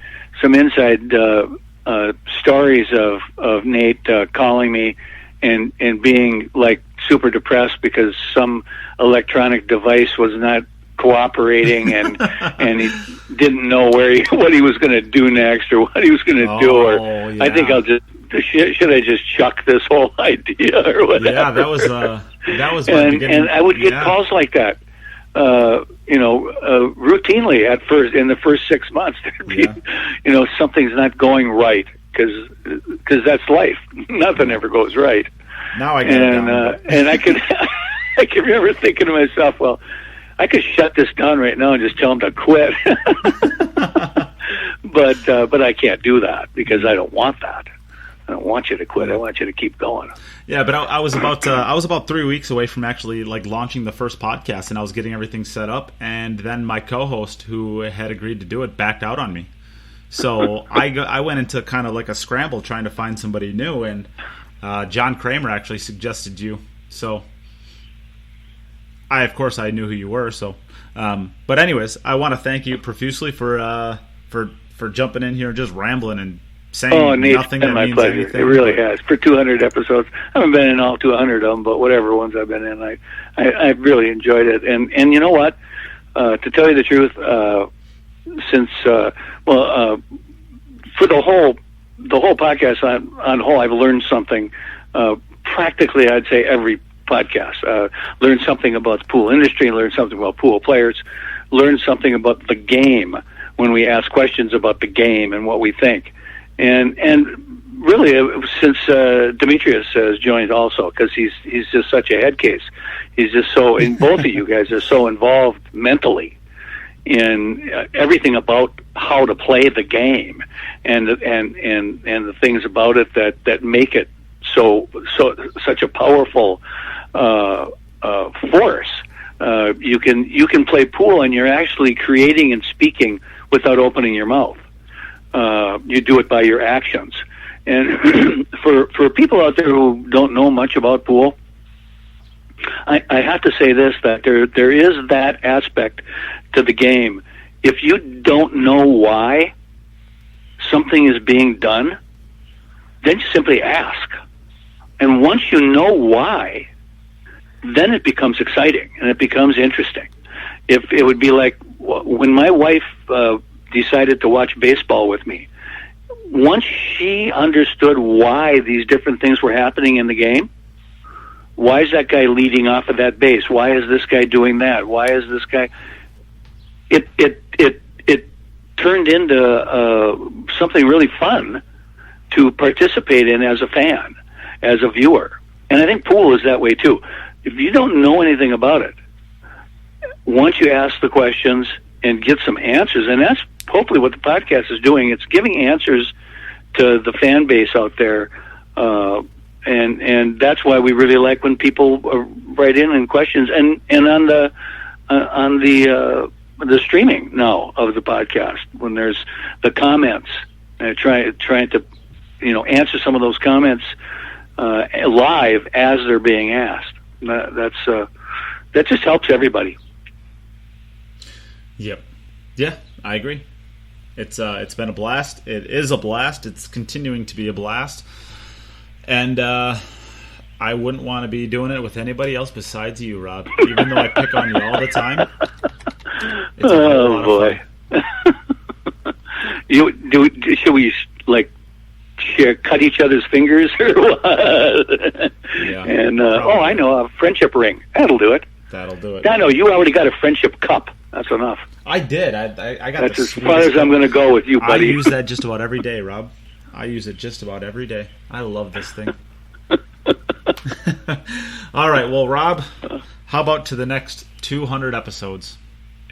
stories of Nate calling me and being like super depressed because some electronic device was not cooperating and he didn't know what he was going to do next or what he was going to do. Or yeah. I think should I just chuck this whole idea or whatever? Yeah, that was and I would get calls like that. Routinely in the first 6 months, there'd be, something's not going right because that's life. Nothing ever goes right. Now I get it. And I can remember thinking to myself, well, I could shut this down right now and just tell them to quit. But I can't do that because I don't want that. I don't want you to quit. I want you to keep going. Yeah, but I was about 3 weeks away from actually like launching the first podcast, and I was getting everything set up, and then my co-host, who had agreed to do it, backed out on me. So I went into kind of like a scramble trying to find somebody new, and John Kramer actually suggested you. So of course I knew who you were. So, but anyways, I want to thank you profusely for jumping in here and just rambling and saying nothing that means pleasure. Anything. It really has. For 200 episodes, I haven't been in all 200 of them, but whatever ones I've been in, I really enjoyed it. And you know what? To tell you the truth, since for the whole podcast on whole, I've learned something. Practically, I'd say every podcast. Learned something about the pool industry, learned something about pool players, learned something about the game when we ask questions about the game and what we think. And really, since Demetrius has joined also, because he's just such a head case. He's just so, and both of you guys are so involved mentally in everything about how to play the game and the things about it that make it such a powerful force. You can play pool and you're actually creating and speaking without opening your mouth. You do it by your actions. And for people out there who don't know much about pool, I have to say this, that there is that aspect to the game. If you don't know why something is being done, then you simply ask. And once you know why, then it becomes exciting and it becomes interesting. If it would be like when my wife decided to watch baseball with me, once she understood why these different things were happening in the game, why is that guy leading off of that base? Why is this guy doing that? Why is this guy? It turned into something really fun to participate in as a fan, as a viewer. And I think pool is that way too. If you don't know anything about it, once you ask the questions and get some answers, and that's hopefully what the podcast is doing, it's giving answers to the fan base out there, and that's why we really like when people write in questions, and on the streaming now of the podcast, when there's the comments, trying to answer some of those comments live as they're being asked. That just helps everybody. Yep. Yeah, I agree. It's been a blast. It is a blast. It's continuing to be a blast. And I wouldn't want to be doing it with anybody else besides you, Rob. Even though I pick on you all the time. It's a whole lot of fun. Should we cut each other's fingers or what? Yeah, and I know, a friendship ring. That'll do it. That'll do it. I know you already got a friendship cup. That's enough. I did. I got. That's as far as I'm going to go with you, buddy. I use that just about every day, Rob. I use it just about every day. I love this thing. All right, well, Rob, how about to the next 200 episodes?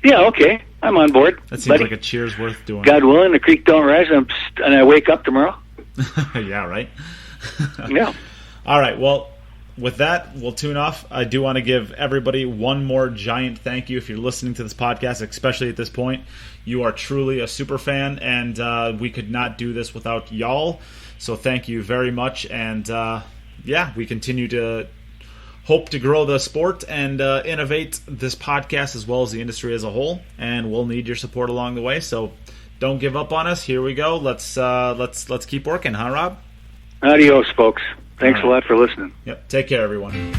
Yeah, okay. I'm on board. That seems like a cheers worth doing. God willing, the creek don't rise, and I wake up tomorrow. Yeah, right? Yeah. All right, well, with that, we'll tune off. I do want to give everybody one more giant thank you if you're listening to this podcast, especially at this point. You are truly a super fan, and we could not do this without y'all. So thank you very much, and we continue to hope to grow the sport and innovate this podcast as well as the industry as a whole, and we'll need your support along the way. So don't give up on us. Here we go. Let's keep working, huh, Rob? Adios, folks. Thanks a lot for listening. Yep. Take care, everyone.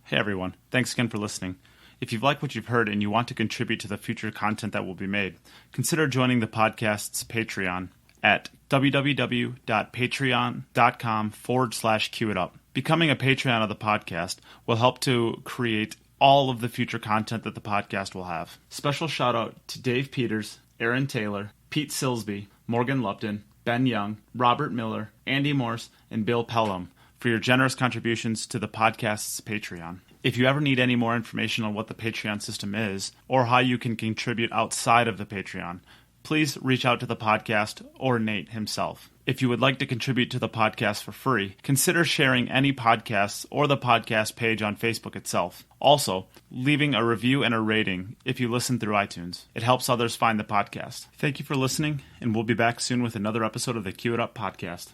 Hey everyone, thanks again for listening. If you've liked what you've heard and you want to contribute to the future content that will be made, consider joining the podcast's Patreon at www.patreon.com/QItUp. Becoming a Patreon of the podcast will help to create all of the future content that the podcast will have. Special shout out to Dave Peters, Aaron Taylor, Pete Silsby, Morgan Lupton, Ben Young, Robert Miller, Andy Morse, and Bill Pelham for your generous contributions to the podcast's Patreon. If you ever need any more information on what the Patreon system is, or how you can contribute outside of the Patreon, please reach out to the podcast or Nate himself. If you would like to contribute to the podcast for free, consider sharing any podcasts or the podcast page on Facebook itself. Also, leaving a review and a rating if you listen through iTunes. It helps others find the podcast. Thank you for listening, and we'll be back soon with another episode of the Q It Up podcast.